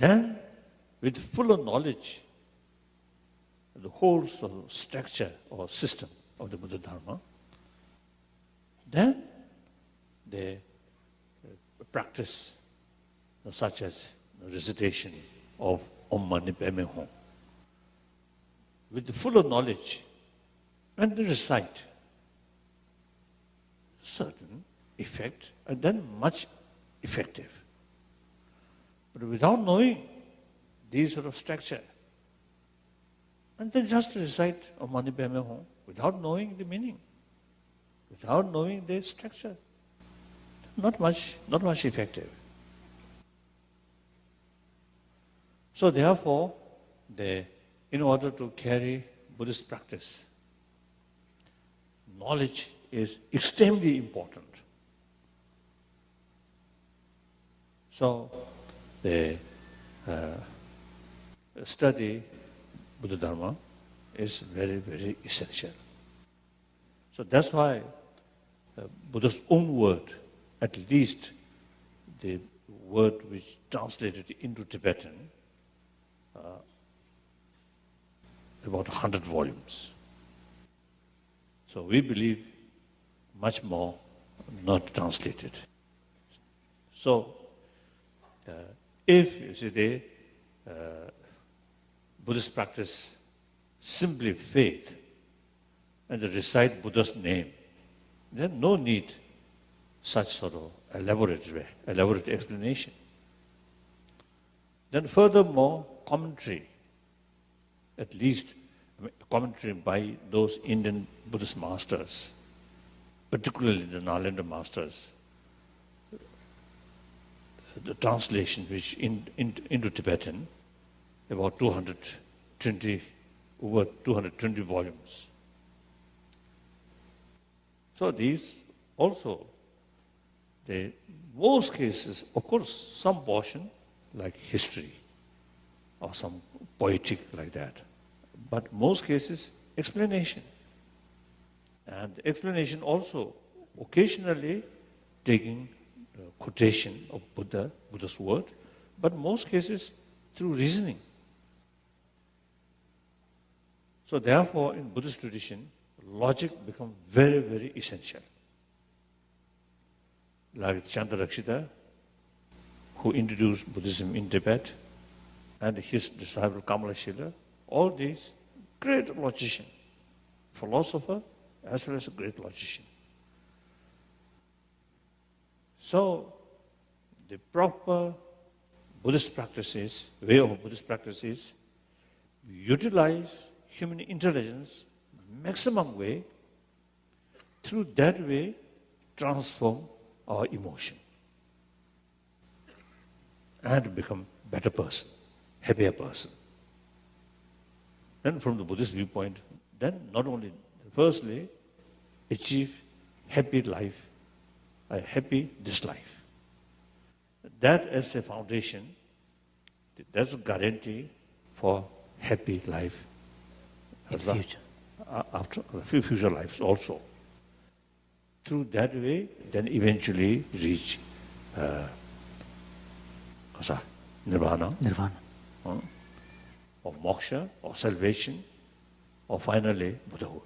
then with fuller knowledge of the whole sort of structure or system of the Buddha Dharma, then they practice such as recitation of Om Mani Padme Hum. With the fuller knowledge, when they recite, certain effect and then much effective. But without knowing these sort of structure, and then just recite Om Mani Padme Hum without knowing the meaning, without knowing the structure, not much effective. So therefore, in order to carry Buddhist practice, knowledge is extremely important. So the study Buddha Dharma is very, very essential. So that's why Buddha's own word, at least the word which translated into Tibetan, about 100 volumes. So we believe much more not translated. So if you see the Buddhist practice simply faith and they recite Buddha's name, then no need such sort of elaborate explanation. Then furthermore, commentary, at least commentary by those Indian Buddhist masters, particularly the Nalanda masters, the translation which into Tibetan, about over 220 volumes. So these also, most cases, of course, some portion like history or some poetic like that, but most cases explanation. And explanation also occasionally taking quotation of Buddha's word, but most cases through reasoning. So therefore, in Buddhist tradition, logic becomes very, very essential. Like Chandarakshita, who introduced Buddhism in Tibet, and his disciple Kamalashila, all these great logician, philosopher as well as a great logician. So the proper Buddhist practices, way of Buddhist practices, utilize human intelligence maximum way, through that way transform our emotion and become better person, happier person. Then from the Buddhist viewpoint, then not only, firstly, achieve happy life, a happy this life. That as a foundation, that's a guarantee for happy life. In future. After future lives also. Through that way, then eventually reach nirvana, or moksha, or salvation, or finally Buddhahood.